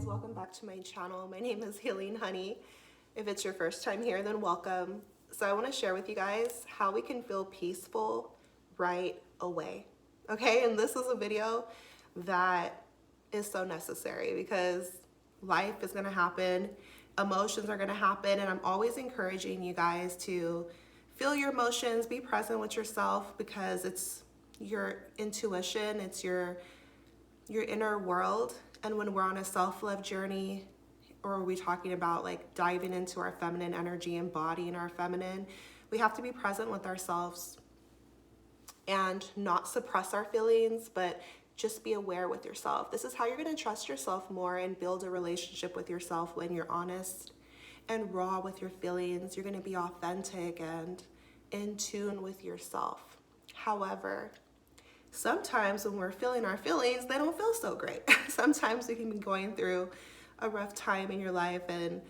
welcome back to my channel. My name is Healing Honey. If it's your first time here, then welcome. So I want to share with you guys how we can feel peaceful right away. Okay, and this is a video that is so necessary because life is going to happen, emotions are going to happen, and I'm always encouraging you guys to feel your emotions, be present with yourself, because it's your intuition, it's your inner world. And when we're on a self-love journey, or are we talking about like diving into our feminine energy, embodying our feminine, we have to be present with ourselves and not suppress our feelings, but just be aware with yourself. This is how you're going to trust yourself more and build a relationship with yourself. When you're honest and raw with your feelings, you're going to be authentic and in tune with yourself. However, sometimes when we're feeling our feelings, they don't feel so great. Sometimes we can be going through a rough time in your life, and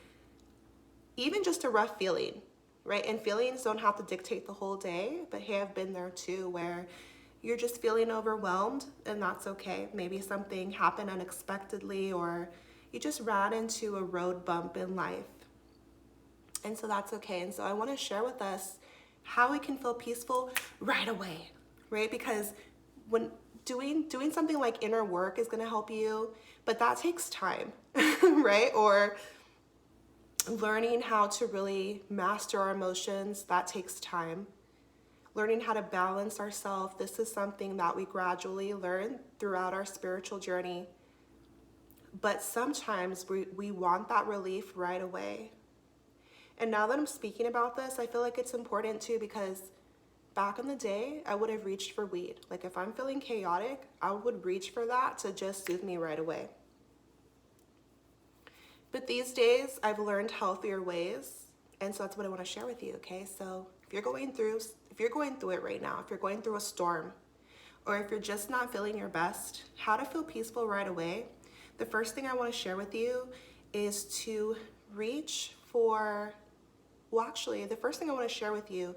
even just a rough feeling, right? And feelings don't have to dictate the whole day, but hey, I've been there too, where you're just feeling overwhelmed, and that's okay. Maybe something happened unexpectedly, or you just ran into a road bump in life. And so that's okay. And so I want to share with us how we can feel peaceful right away, right? Because when doing something like inner work is going to help you, but that takes time, right? Or learning how to really master our emotions, that takes time. Learning how to balance ourselves, this is something that we gradually learn throughout our spiritual journey. But sometimes we want that relief right away. And now that I'm speaking about this, I feel like it's important too, because back in the day, I would have reached for weed. Like if I'm feeling chaotic, I would reach for that to just soothe me right away. But these days, I've learned healthier ways, and so that's what I want to share with you, okay? So if you're going through it right now, if you're going through a storm, or if you're just not feeling your best, how to feel peaceful right away, the first thing I want to share with you is to reach for, the first thing I want to share with you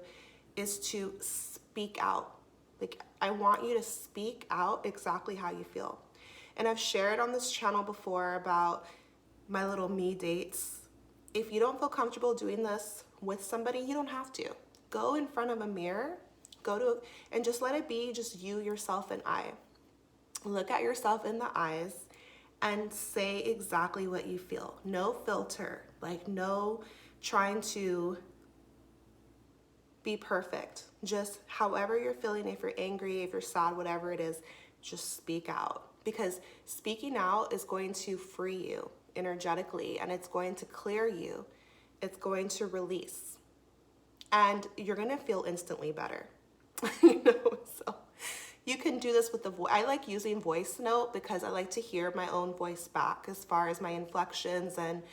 is to speak out. Like, I want you to speak out exactly how you feel. And I've shared on this channel before about my little me dates. If you don't feel comfortable doing this with somebody, you don't have to. Go in front of a mirror, and just let it be just you, yourself, and I. Look at yourself in the eyes and say exactly what you feel. No filter, like no trying to be perfect. Just however you're feeling, if you're angry, if you're sad, whatever it is, just speak out. Because speaking out is going to free you energetically, and it's going to clear you. It's going to release. And you're going to feel instantly better. So you can do this with the voice. I like using voice note because I like to hear my own voice back as far as my inflections and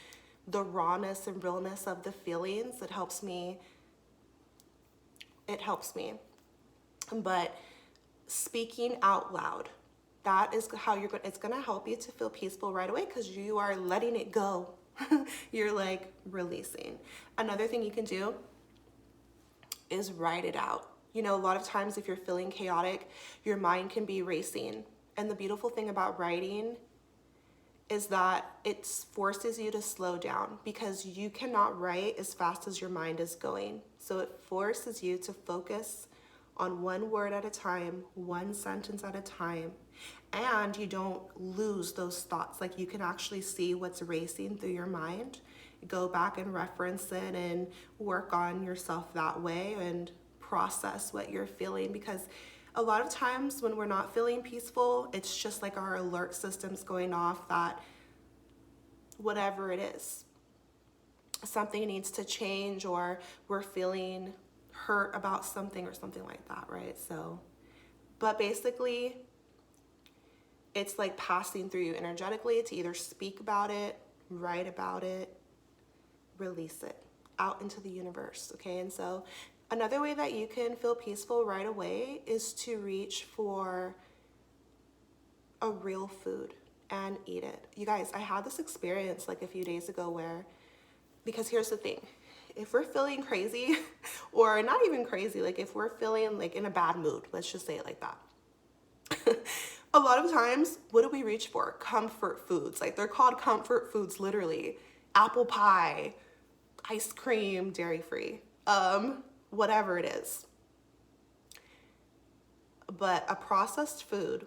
the rawness and realness of the feelings. It helps me. But speaking out loud, that is how it's going to help you to feel peaceful right away, because you are letting it go. You're like releasing. Another thing you can do is write it out. You know, a lot of times if you're feeling chaotic, your mind can be racing. And the beautiful thing about writing is that it forces you to slow down, because you cannot write as fast as your mind is going. So it forces you to focus on one word at a time, one sentence at a time, and you don't lose those thoughts. Like, you can actually see what's racing through your mind, go back and reference it and work on yourself that way and process what you're feeling. Because a lot of times when we're not feeling peaceful, it's just like our alert system's going off that whatever it is, something needs to change, or we're feeling hurt about something or something like that, right? So, but basically, it's like passing through you energetically to either speak about it, write about it, release it out into the universe, okay? And so another way that you can feel peaceful right away is to reach for a real food and eat it. You guys, I had this experience like a few days ago because here's the thing, if we're feeling crazy, or not even crazy, like if we're feeling like in a bad mood, let's just say it like that. A lot of times, what do we reach for? Comfort foods. Like, they're called comfort foods, literally. Apple pie, ice cream, dairy-free, whatever it is. But a processed food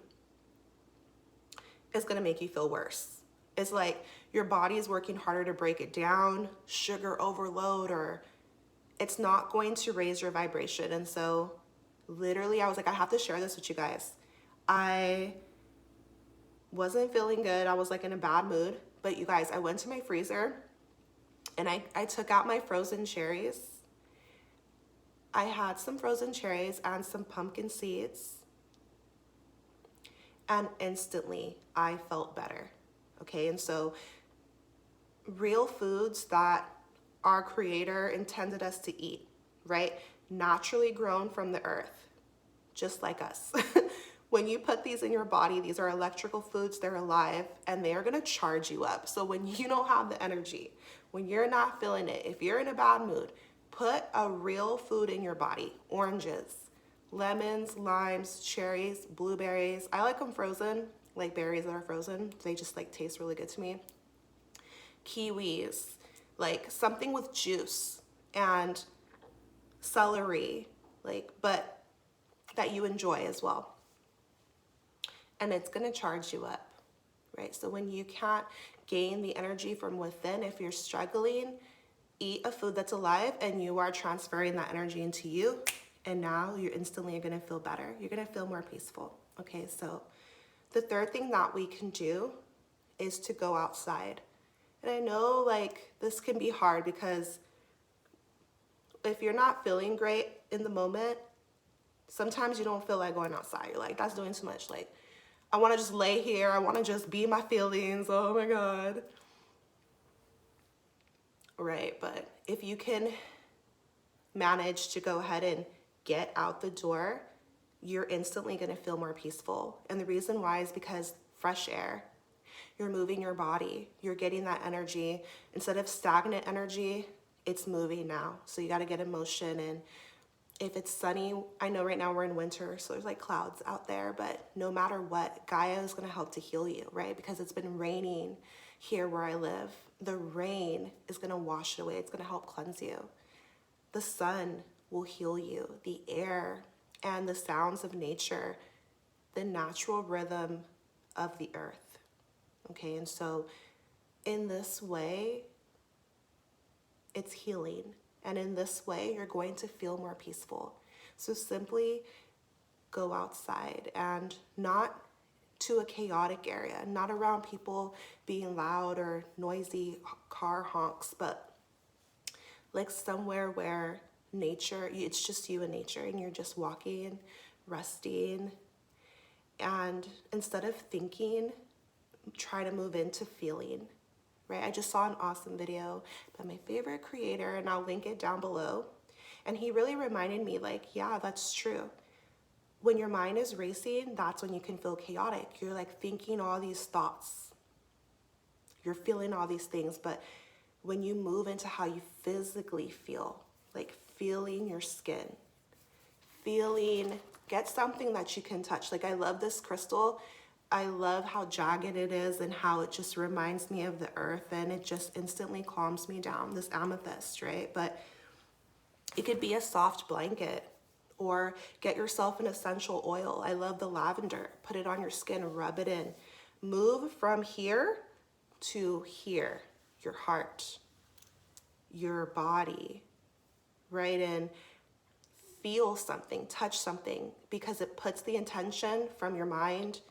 is gonna make you feel worse. It's like your body is working harder to break it down, sugar overload, or it's not going to raise your vibration. And so literally I was like, I have to share this with you guys. I wasn't feeling good. I was like in a bad mood. But you guys, I went to my freezer and I took out my frozen cherries. I had some frozen cherries and some pumpkin seeds. And instantly I felt better. Okay, and so real foods that our Creator intended us to eat, right? Naturally grown from the earth, just like us. When you put these in your body, these are electrical foods, they're alive, and they are gonna charge you up. So when you don't have the energy, when you're not feeling it, if you're in a bad mood, put a real food in your body. Oranges, lemons, limes, cherries, blueberries. I like them frozen, like berries that are frozen. They just like taste really good to me. Kiwis, like something with juice, and celery, like, but that you enjoy as well. And it's gonna charge you up, right? So when you can't gain the energy from within, if you're struggling, eat a food that's alive and you are transferring that energy into you. And now you're instantly gonna feel better. You're gonna feel more peaceful. Okay, so the third thing that we can do is to go outside. And I know like this can be hard because if you're not feeling great in the moment, sometimes you don't feel like going outside. You're like, that's doing too much. Like, I wanna just lay here. I wanna just be my feelings. Oh my God. Right, but if you can manage to go ahead and get out the door, you're instantly gonna feel more peaceful. And the reason why is because fresh air, you're moving your body, you're getting that energy. Instead of stagnant energy, it's moving now. So you gotta get in motion. And if it's sunny, I know right now we're in winter, so there's like clouds out there, but no matter what, Gaia is gonna help to heal you, right? Because it's been raining here where I live. The rain is gonna wash it away. It's gonna help cleanse you. The sun will heal you. The air and the sounds of nature, the natural rhythm of the earth. Okay, and so in this way, it's healing. And in this way, you're going to feel more peaceful. So simply go outside, and not to a chaotic area, not around people being loud or noisy car honks, but like somewhere where nature, it's just you and nature, and you're just walking, resting. And instead of thinking, try to move into feeling, right? I just saw an awesome video by my favorite creator, and I'll link it down below. And he really reminded me, like, yeah, that's true. When your mind is racing, that's when you can feel chaotic. You're like thinking all these thoughts. You're feeling all these things, but when you move into how you physically feel, like feeling your skin, get something that you can touch. Like, I love this crystal. I love how jagged it is and how it just reminds me of the earth, and it just instantly calms me down, this amethyst, right? But it could be a soft blanket, or get yourself an essential oil. I love the lavender. Put it on your skin, rub it in. Move from here to here, your heart, your body, right? And feel something, touch something, because it puts the intention from your mind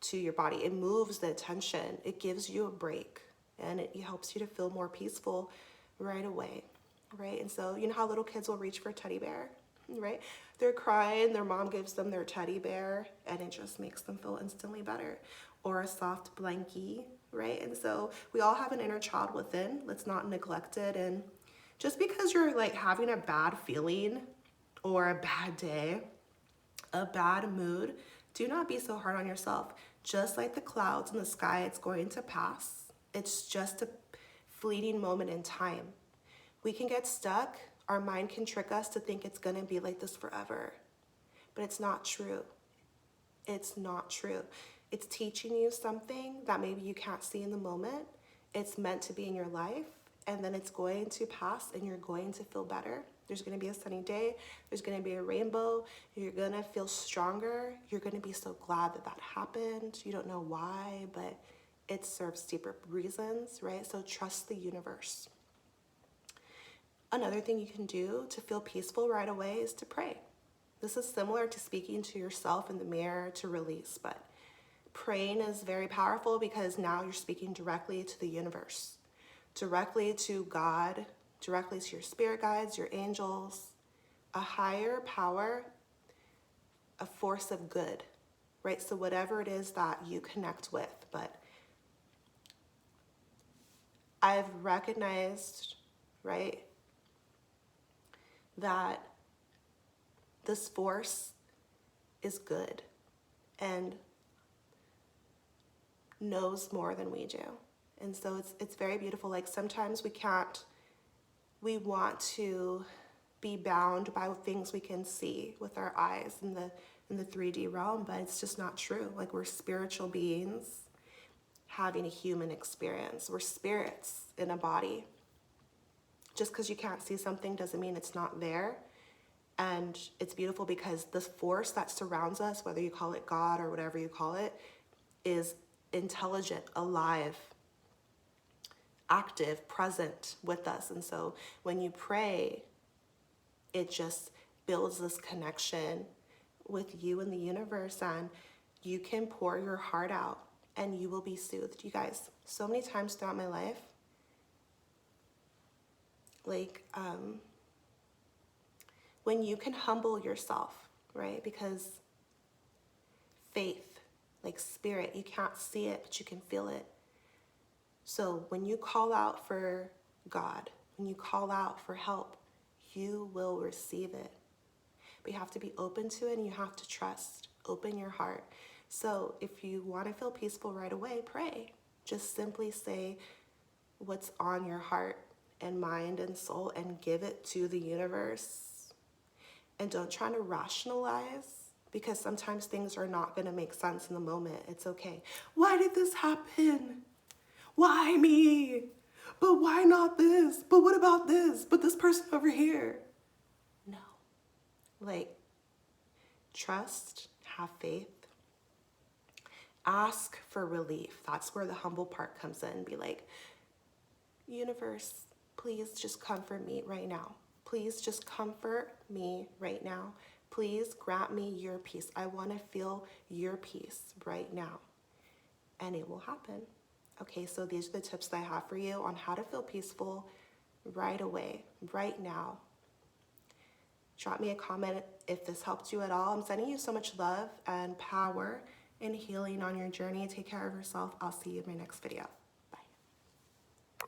to your body. It moves the attention. It gives you a break, and it helps you to feel more peaceful right away, right? And so, you know how little kids will reach for a teddy bear, right? They're crying, their mom gives them their teddy bear, and it just makes them feel instantly better. Or a soft blankie, right? And so we all have an inner child within. Let's not neglect it. And just because you're like having a bad feeling or a bad day, a bad mood, do not be so hard on yourself. Just like the clouds in the sky, it's going to pass. It's just a fleeting moment in time. We can get stuck. Our mind can trick us to think it's gonna be like this forever, but it's not true. It's not true. It's teaching you something that maybe you can't see in the moment. It's meant to be in your life, and then it's going to pass and you're going to feel better. There's going to be a sunny day. There's going to be a rainbow. You're going to feel stronger. You're going to be so glad that that happened. You don't know why, but it serves deeper reasons, right? So trust the universe. Another thing you can do to feel peaceful right away is to pray. This is similar to speaking to yourself in the mirror to release, but praying is very powerful because now you're speaking directly to the universe, directly to God, directly to your spirit guides, your angels, a higher power, a force of good, right? So whatever it is that you connect with, but I've recognized, right, that this force is good and knows more than we do. And so it's very beautiful. Like sometimes we want to be bound by things we can see with our eyes in the 3D realm, but it's just not true. Like we're spiritual beings having a human experience. We're spirits in a body. Just because you can't see something doesn't mean it's not there. And it's beautiful because the force that surrounds us, whether you call it God or whatever you call it, is intelligent, alive, active, present with us. And so when you pray, it just builds this connection with you and the universe, and you can pour your heart out and you will be soothed. You guys, so many times throughout my life, like when you can humble yourself, right? Because faith, like spirit, you can't see it, but you can feel it. So when you call out for God, when you call out for help, you will receive it. But you have to be open to it and you have to trust. Open your heart. So if you want to feel peaceful right away, pray. Just simply say what's on your heart and mind and soul and give it to the universe. And don't try to rationalize, because sometimes things are not going to make sense in the moment. It's okay. Why did this happen? Why me? But why not this? But what about this? But this person over here? No. Like, trust, have faith, ask for relief. That's where the humble part comes in. Be like, universe, please just comfort me right now. Please just comfort me right now. Please grant me your peace. I want to feel your peace right now. And it will happen. Okay, so these are the tips that I have for you on how to feel peaceful right away, right now. Drop me a comment if this helped you at all. I'm sending you so much love and power and healing on your journey. Take care of yourself. I'll see you in my next video.